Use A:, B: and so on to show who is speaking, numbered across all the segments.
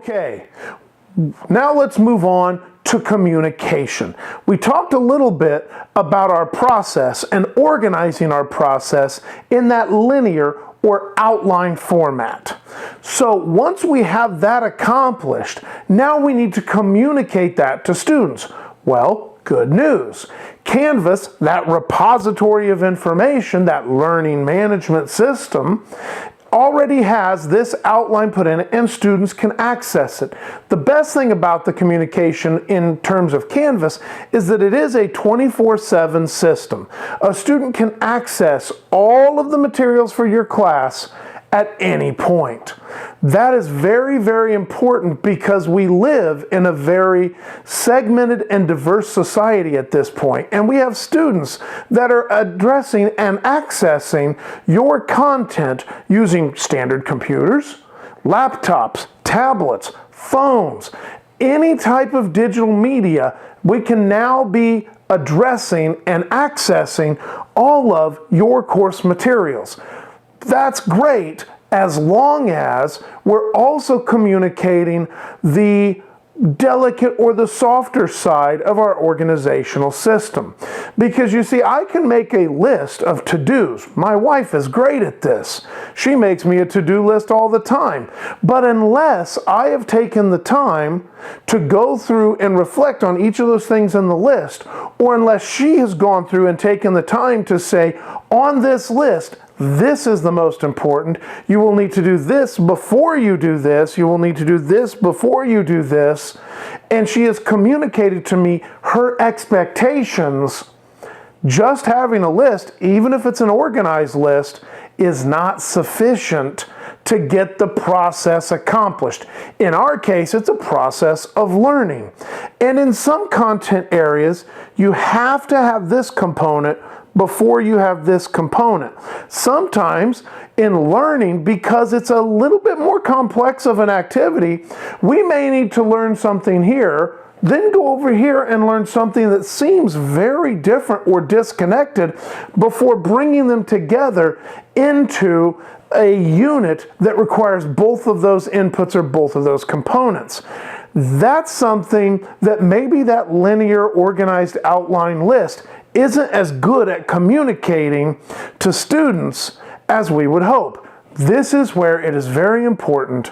A: Okay, now let's move on to communication. We talked a little bit about our process and organizing our process in that linear or outline format. So once we have that accomplished, now we need to communicate that to students. Well, good news. Canvas, that repository of information, that learning management system, already has this outline put in it and students can access it. The best thing about the communication in terms of Canvas is that it is a 24/7 system. A student can access all of the materials for your class at any point. That is very, very important because we live in a very segmented and diverse society at this point, and we have students that are addressing and accessing your content using standard computers, laptops, tablets, phones, any type of digital media. We can now be addressing and accessing all of your course materials. That's great as long as we're also communicating the delicate or the softer side of our organizational system. Because you see, I can make a list of to-dos. My wife is great at this. She makes me a to-do list all the time. But unless I have taken the time to go through and reflect on each of those things in the list, or unless she has gone through and taken the time to say, on this list, this is the most important. You will need to do this before you do this. You will need to do this before you do this. And she has communicated to me her expectations. Just having a list, even if it's an organized list, is not sufficient to get the process accomplished. In our case, it's a process of learning. And in some content areas, you have to have this component before you have this component. Sometimes in learning, because it's a little bit more complex of an activity, we may need to learn something here, then go over here and learn something that seems very different or disconnected before bringing them together into a unit that requires both of those inputs or both of those components. That's something that maybe that linear organized outline list isn't as good at communicating to students as we would hope. This is where it is very important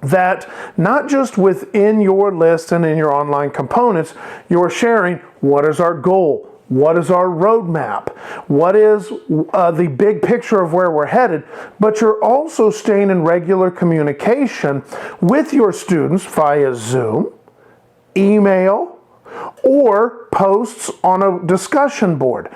A: that not just within your list and in your online components, you're sharing what is our goal, what is our roadmap, what is the big picture of where we're headed, but you're also staying in regular communication with your students via Zoom, email, or posts on a discussion board.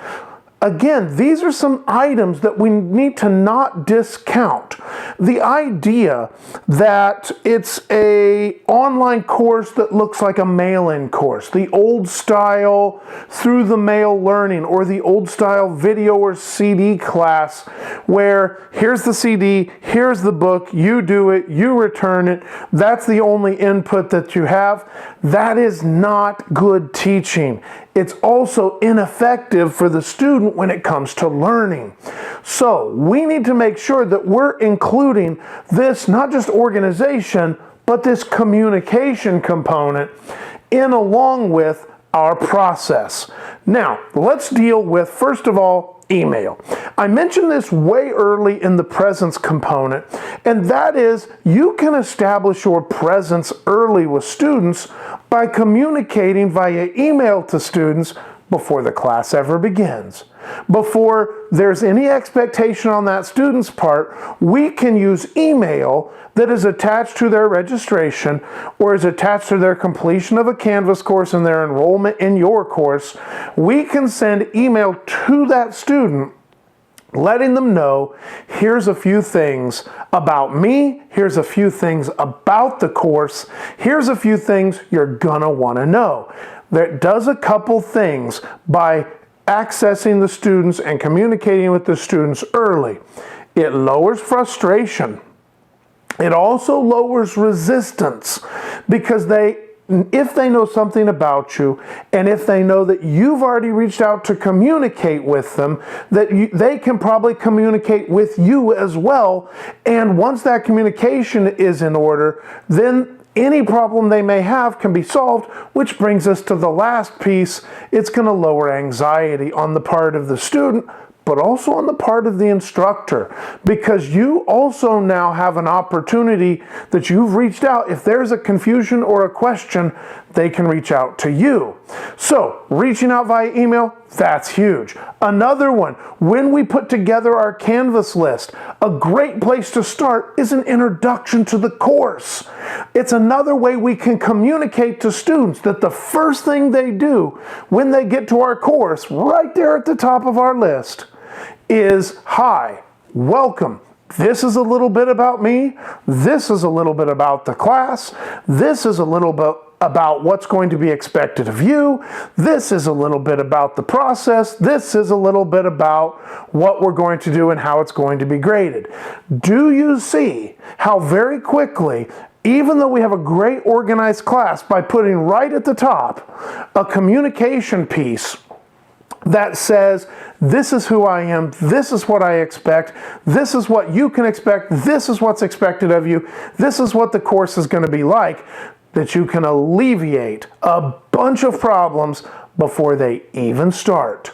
A: Again, these are some items that we need to not discount. The idea that it's an online course that looks like a mail-in course, the old style through the mail learning, or the old style video or CD class where here's the CD, here's the book, you do it, you return it, that's the only input that you have. That is not good teaching. It's also ineffective for the student when it comes to learning. So we need to make sure that we're including this, not just organization, but this communication component in along with our process. Now, let's deal with, first of all, email. I mentioned this way early in the presence component, and that is you can establish your presence early with students by communicating via email to students before the class ever begins. Before there's any expectation on that student's part, we can use email that is attached to their registration or is attached to their completion of a Canvas course and their enrollment in your course. We can send email to that student letting them know, here's a few things about me, here's a few things about the course, here's a few things you're gonna wanna know. That does a couple things by accessing the students and communicating with the students early. It lowers frustration. It also lowers resistance because if they know something about you, and if they know that you've already reached out to communicate with them, they can probably communicate with you as well. And once that communication is in order, then Any problem they may have can be solved, which brings us to the last piece. It's going to lower anxiety on the part of the student, but also on the part of the instructor, because you also now have an opportunity that you've reached out. If there's a confusion or a question, they can reach out to you. So reaching out via email, that's huge. Another one, when we put together our Canvas list, a great place to start is an introduction to the course. It's another way we can communicate to students that the first thing they do when they get to our course, right there at the top of our list, is, hi, welcome. This is a little bit about me. This is a little bit about the class. This is a little bit about what's going to be expected of you. This is a little bit about the process. This is a little bit about what we're going to do and how it's going to be graded. Do you see how very quickly, even though we have a great organized class, by putting right at the top a communication piece that says, this is who I am, this is what I expect, this is what you can expect, this is what's expected of you, this is what the course is going to be like, that you can alleviate a bunch of problems before they even start.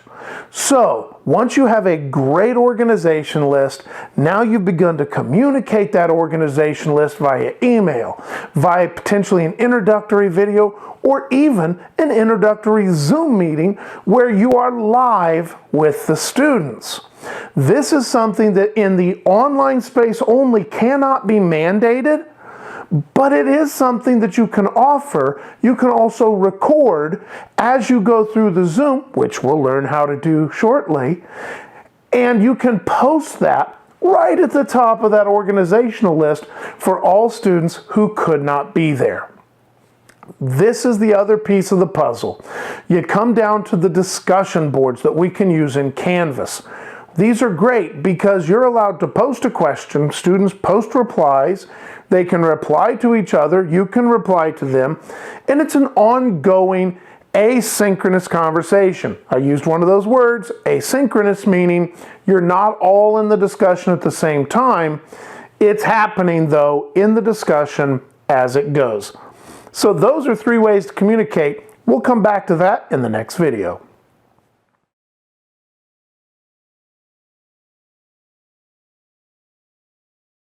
A: So, once you have a great organization list, now you've begun to communicate that organization list via email, via potentially an introductory video, or even an introductory Zoom meeting where you are live with the students. This is something that in the online space only cannot be mandated, but it is something that you can offer. You can also record as you go through the Zoom, which we'll learn how to do shortly, and you can post that right at the top of that organizational list for all students who could not be there. This is the other piece of the puzzle. You come down to the discussion boards that we can use in Canvas. These are great because you're allowed to post a question, students post replies, they can reply to each other, you can reply to them, and it's an ongoing asynchronous conversation. I used one of those words, asynchronous, meaning you're not all in the discussion at the same time. It's happening, though, in the discussion as it goes. So those are 3 ways to communicate. We'll come back to that in the next video.